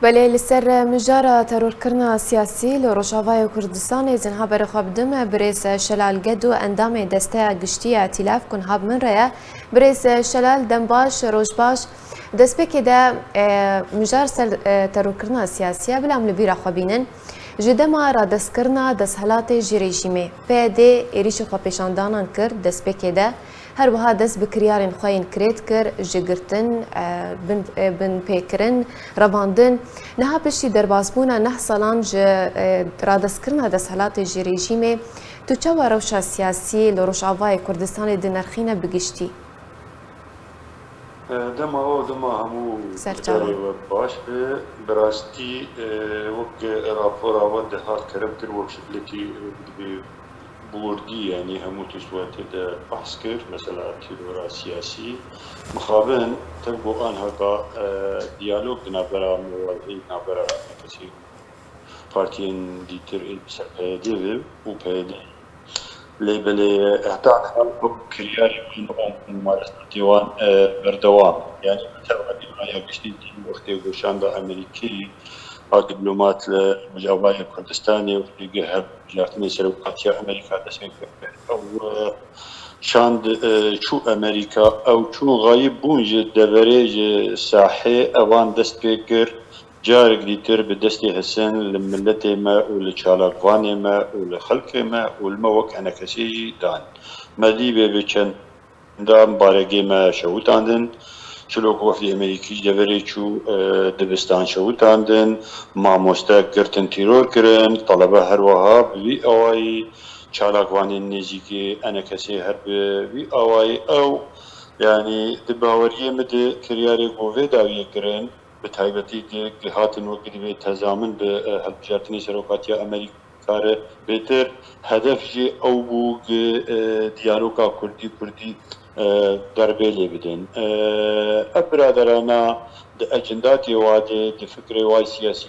بله لسر مجارة ترور کرنا سیاسی لروجاوای کردستان زنها برخوابدم برئیس شلال گدو اندام دسته گشتی ائتلاف کن هاب من ریا برئیس شلال دنباش روجباش دست بکی ده مجار سر ترور کرنا سیاسی بلام لبیرا خوابینن جدما را دست کرنا دست حالات جریشیمه پیده ایریش خواه پیشاندانان کرد دست بکی ده هر وها دست بکریارن خواهین کرد کر جگرتن بن پیکرن رواندن نها پشتی دربازبونا نه سالان را دست کرنا دست حالات جریشیمه تو چوا روشا سیاسی لروش آوای کردستان دنرخینه بگشتی؟ دما همو باش براستی وقت راپورا ود هات کرم کر وقت شکلتی بوردی يعني همو تشواتي ده بحث كر مثلا تيرورا سياسي مخابن تبقوا أنها ديالوج نابرا موالي نابرا كثير بارتين ديتر بسبب وبهذا ليبلي اعتقد كرياري من ممارسة ديوان بردوام يعني مثلا ديوان يقشتي وقت وشان أمريكي دبلومات المجاوبة الكردستاني وفي جاتني سلوكاتيا أمريكا تسمى أو شاند شو أمريكا أو شو غايب بونج دبريج ساحي أوان دست بيكر جارك ديتر بدستي حسن لملتي ما ولشالاقواني ما ولخلق ما والموك أنا كسيجي دان مديبه بچن دام بارگی ما شوت عندن شلوك وفد أمريكي جبري شو دبستان شوت عندن مع مستقرتن تيرور كرن طلبة هر وها بي أواي شالاقواني النزيكي أنا كسي هر بي أواي أو يعني دباوريه مد كرياري قوة داوية كرن بتايبتي دي جهات وقريبه تزامن بهالبجارتني سروقاتيا أمريكا كاره بهتر هدف جي أو بو ديالوكا كردي ضربه لي بدن أبرادرانا أجنداتي واده فكري واي سياسي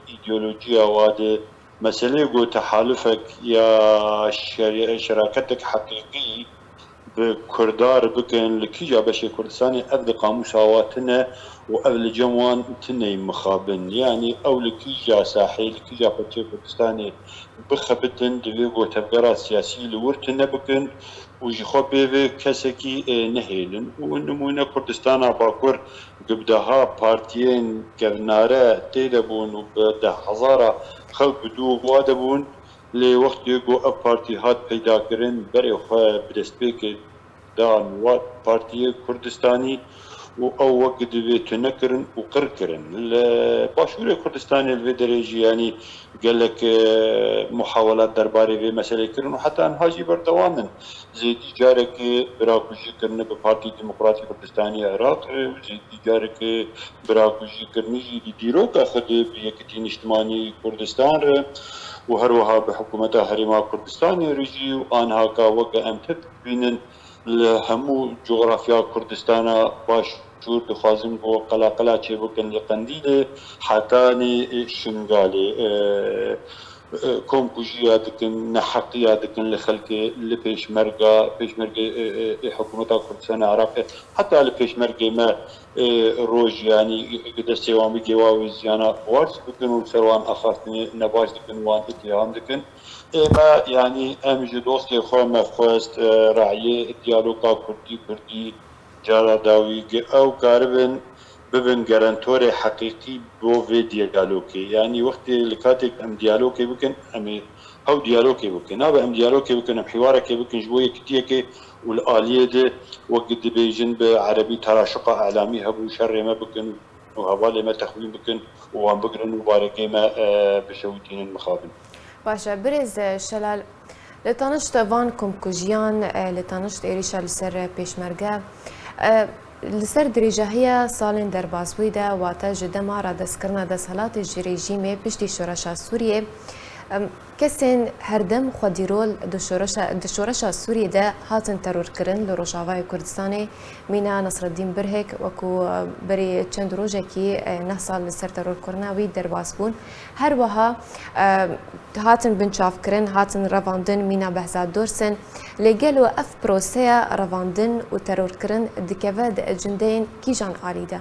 إيديولوجيا واده مسألة جو تحالفك يا شراكتك حقيقي بكردار بكن لكي جابشي كردستاني أبدا قاموس هواتنا وأبل جموان تني مخابن يعني أو لكي جا ساحي لكي جا بطي كردستاني بخبتن دبيقو تبقرات سياسي لورتنا بكن وجي خو بيبي كسكي نهيلن ونمونا كردستانا باكور قبدها بارتيين كبنارة تيدبون وبده هزارة خلق بدو وادبون لوقت يقو اب بارتي هات پیدا کرن بري خو بدستبيك دان وات بارتي كردستاني و او وقت دبي تنكرن وقر كرن الباشور كردستاني الفيدريجي يعني قال لك محاولات درباري في مسألة كرن وحتى انهاجي بردوامن زيدي جارك براكوجي كرن ببارتي ديمقراطي كردستاني عراق زيدي جارك براكوجي كرني ديروك اخذ بيكتين اجتماعي كردستان وهروها بحكومتها هريما كردستاني رجي وانها كوكا امتد بين همو جغرافيا كردستان باش شور دخوازم بو قلاقلا چه بكن لقنديل حتاني شنغالي كوم كوجيا دكن نحقيا دكن لخلق لبيشمرقة حكومتها كردستان عراقي حتى لبيشمرقة ما روج يعني قد سوامي جواوي زيانا وارس بكن وسروان اخرتني نباش دكن وان اتهام دكن ما يعني امجي دوستي خو ما خوست رعيه ديالوغا كردي جارا داوي او كاربن ببن جارانتوري حقيقي بو في ديالوكي يعني وقت لكاتك ام ديالوكي بكن امي او ديالوكي بكن ابا ام ديالوكي بكن ام حوارك بكن جويه كتيكي والاليه دي وقت بيجن بعربي تراشقه اعلامي هبو شر ما بكن وهوالي ما تخوين بكن وان بقرن مباركي ما بشوتين المخابن باشا برز شلال لتانشت وان كومكوجيان لتانشت إيريشا لسر بيشمرقة لسر دريجاهية سالين درباسوي دا واتا جدما را دسكرنا دسهلات الجريجيمي بشتي شورشا سوريا كسين هردم خوديرول دشورشا سوريا دا هاتن ترور كرن لروجاوای كردستاني مينا نصر الدين برهك وكو بري چند روجكي نحصل لسر ترور كرناوي درباسبون هر وها هاتن بنشاف كرن هاتن رواندن مينا بهزاد دورسن لقالوا اف بروسيا رواندن و ترور كرن دكفا دا اجندين كيجان عالي دا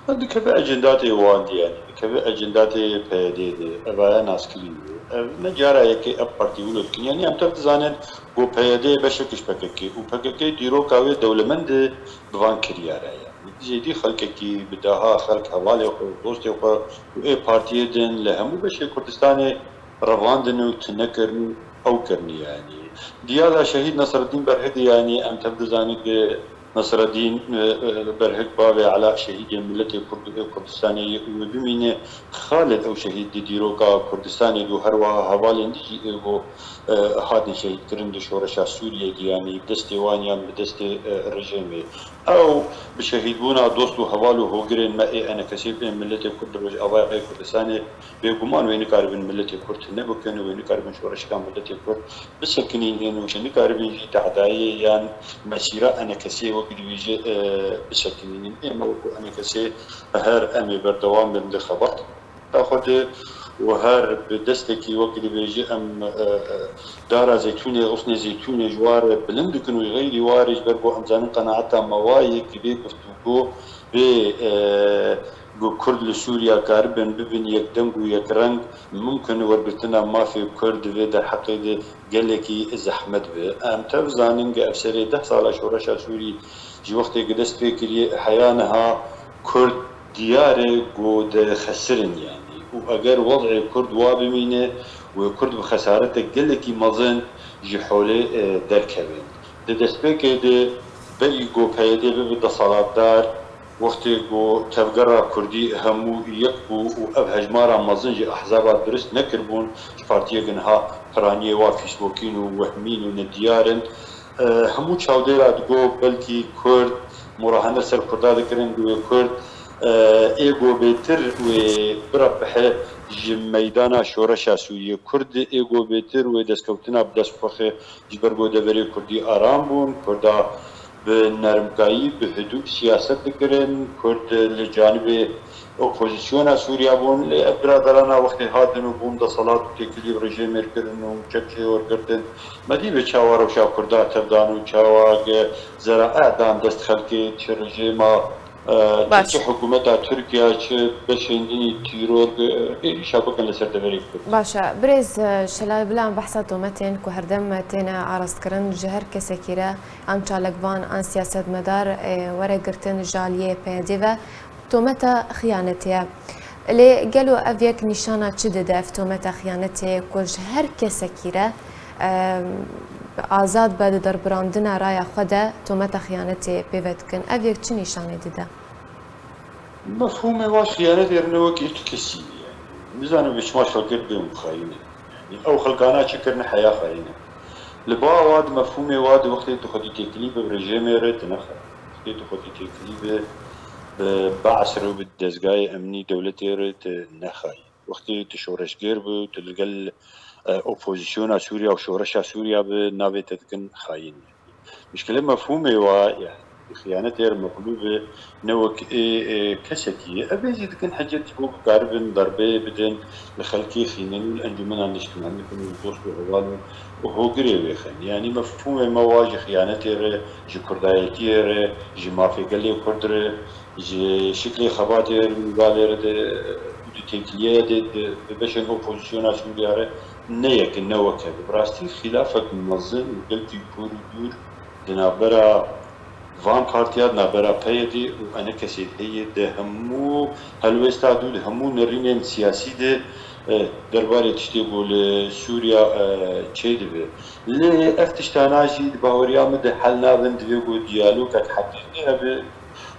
عندك أجنداتي واندي يعني أجنداتي بيدي أبايا ناس كلين نجارة يكي أب بارتي ولد كن يعني أم تبتزانن بو بيدي بشكش بككي وبككي ديرو كاوي دولمند بوان كريارة يعني زيدي خلقكي بداها خلق حوالي دوستي وإيه بارتي دن لهمو بشي كردستاني رواندن وتنكرن أو كرني يعني ديالا شهيد نصر الدين برهدي يعني أم تبتزانن نصر الدين برهق بابي على شهيد ملت كردستاني وبمين خالد او شهيد ديروكا كردستاني دو هروا حوالي دي بو هادن شهيد كرند شورشا سوريا دي يعني بدستي وانيا بدستي رجيمي او بشهيد بونا دوستو حوالو هوغرين ما انا كسيب ملت كرد اواي كردستاني بيغمان وين كاربن ملت كرد نبكن وين كاربن شورشا ملت كرد بسكنين هنا وشن كاربن تعداي يعني مسيره انا كسي وقت بيجي بشكل إما أنا كسي هر أمي بردوام من الخبر تأخذ وهر بدستكي وقت بيجي أم دارا زيتونة أصنع زيتونة جوار بلند كانوا غير وارج بربو أمزان قناعتها مواي كبير بفتوكو ب جو كرد لسوريا كاربن ببن يقدم جو يكرنج ممكن وربتنا ما في كرد في در حقيقة قالكي زحمت به أم تفزانين أفسري 10 سال شورشا سوري جي وقت قدست فكري حيانها كرد دياري قود خسرن يعني وأجر وضع كرد وابمينه وكرد بخسارته قالكي مظن جي حولي دركبين دست فكري بي جو بيدي ببدا صلاة دار وقتی کو تفجر کردی همو یکو و اب هجمارا مزنج احزاب درست نکربون پارتیه جنها پرانی و فیسبوکین و وهمین و ندیارن همو چاودیرات گو بلکی کرد مراهنه سر کرده دکرن گو کرد ایگو بیتر و برابح میدان شورش سوریه کرد ایگو بیتر و دستکوتنا بدست فخه جبرگو دوری کردی آرام بون کرده به نرمگاهی به هدوء سیاست بکرن کرد لجانب اپوزیسیون سوریا بون برادرانا وقتی هاتن و بون دا صلاة تکلی رژیم کردن و چکی ورکردن مدی به چاوار و شا کرده تبدان و چاواگ زراعه دان دست خلقی چه رژیم چه حکومت ترکیه چه بشندینی تیرور ایشا بکن لسر دوری کرد باشا بريز شلال بلان بحثاتو متن كو هردم تينا عرض كرن جهر كسكيرا ام چالكوان ان سياسة مدار ورا قرتن جاليه بيديفا تومتا خيانتيا اللي قالوا افيك نشانا تشدد اف تومتا خيانتيا كو جهر كسكيرا آزاد بعد در براندنا رايا خدا تومتا خيانتي بيفتكن افيك چه نشانه ديدا مفهوم واش خيانتي رنوك يتكسي نزانو بيش ما شكر بهم خاينة يعني أو خلقانا شكرنا حياة خاينة لبا واد مفهوم واد وقت تخدي تكليب برجيم رت نخا وقت تخدي تكليب بعثرو بالدزقاي أمني دولتي رت نخاي وقت تشورش قرب تلقى أوبوزيسيون سوريا وشورش سوريا بنابي تتكن خاين يعني مشكلة مفهومة يعني خيانة مقلوبة نوك كسكي أبي كان حاجات فوق قاربن ضربة بدن لخلكي خينين الأنجمن نشكن عندكم الدوست وهوالو وهو قريب خن يعني مفهوم مواجه خيانة جي كردايتي جي مافي قلي كردر جي شكلي خباتر قالر دي تنكليه دي بشن اوبوزيسيون سوريا نيك نوك براستي خلافك منظم قلتي كوردور دنابرا وان پارتیات نبرا پیدی و آن کسی هی ده همو هلوستا دول همو نرینن سیاسی ده درباره تشتی بول سوریا چه دیه لی افتشتاناجی باوریا مده حل نابند دیگو دیالوگ حقیقی هبه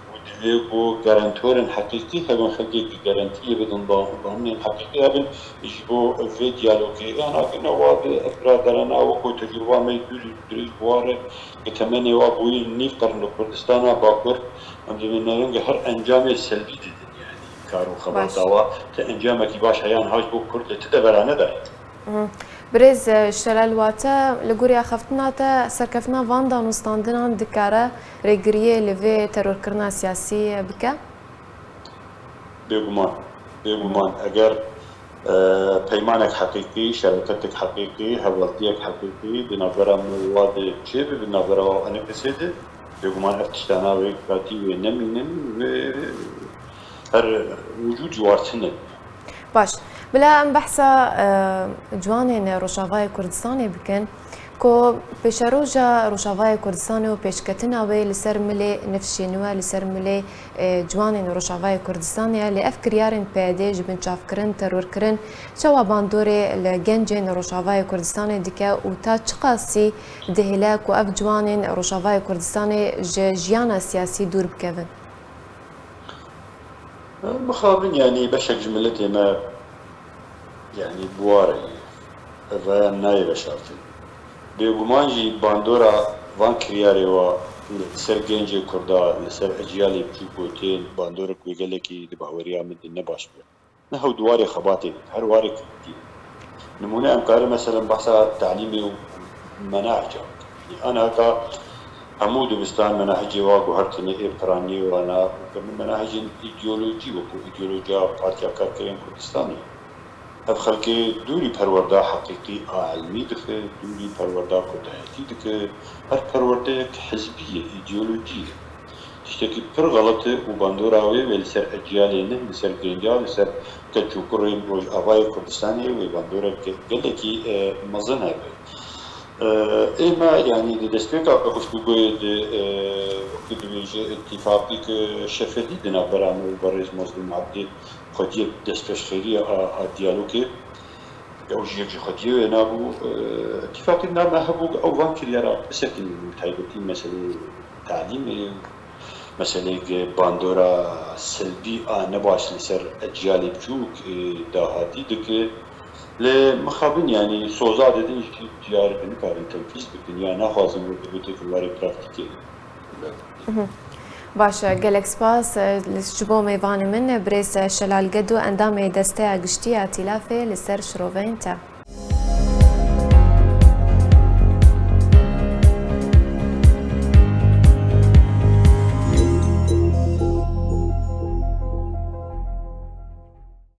و دیگو گارانتورن حقیقی هبن خلقی گارانتی بدن ضامن حقیقی هبن يجيبوا في ديالوجي انا كنا واد برادرنا وكو تجربه ما يدري دريج بواره كتمني وابوي نيف قرن كردستان باكر ام من هر انجام سلبي دي يعني كارو خبر دوا انجامك باش هيان هاج بو كرد تدبرانه ده بريز شلال واتا لغوريا خفتناتا سركفنا فاندا نستاندنا دكاره ريغريه لفي ترور كرنا سياسي بك بيغمان اگر پیمانك حقيقي شركتك حقيقي هولتيك حقيقي بنظرة مواد شيء بنظرة أنا كسيدة بيقومان افتشتانا ويكاتي ونمينن هر وجود جوارتنه باش بلا ام بحثا جوانên Rojavayê Kurdistanê bikin ku pêşeroja Rojavayê Kurdistanê û pêşketina wê li ser milê nifşînû li ser milê ciwanên Rojavayê Kurdistanê li ev kiryarên pêdê ji bin çavkirin, terorkirin çawa bandorê li gencên Rojavayê Kurdistanê dike û ta çi qasî dihêle ku ev ciwanên Rojavayê Kurdistanê ji jiyana siyasî dûr bikevin. مخابن يعني بشك جملتي ما يعني بواري فان ناي بشارتي بيغمانجي باندورا وان كرياري و لسر جنجي كردا لسر اجيالي بجوكوتين باندورا كويقلكي دباوريا من النباش بي نهو دواري خباتي هر واري كتير نمونة امكاري مثلا بحثا تعليمي ومناهج يعني انا هكا همود بستان مناهجي واقو هرتني إبراني وانا وكمن مناهج إيديولوجي وكو إيديولوجيا بارتيا كاركرين كردستاني اف خلقي دوري پروردا حقيقي علمي دكه دوري پروردا كردهاتي دكه هر پروردا حزبية إيديولوجية تشتكي پر غلطة وباندوراوي ولسر أجيالينه لسر جنجال لسر كتشوكرين روج آواي كردستاني وباندورا قلقي مظنها بي اما يعني دستك اكشبوغي كدويجي اتفاقي كشفدي دنا برامو برز مظلوم عبدي خديه دستش خيريه ديالوجي او جيجي خديه نابو اتفاقي نابو هبو او وان كليرا بسكن تايبتي مثلا تعليم مثلا باندورا سلبي نباش لسر اجيالي بجوك داهاتي دكه لمخابن يعني سوزا dedin ki cari beni karın tenfis bikin ya naxwazim bu tekrar praktike باش gelek spas ji bo mêvanê min birêz şelalged û endamê desteya giştî ya tîlafê li ser şiroveyên te.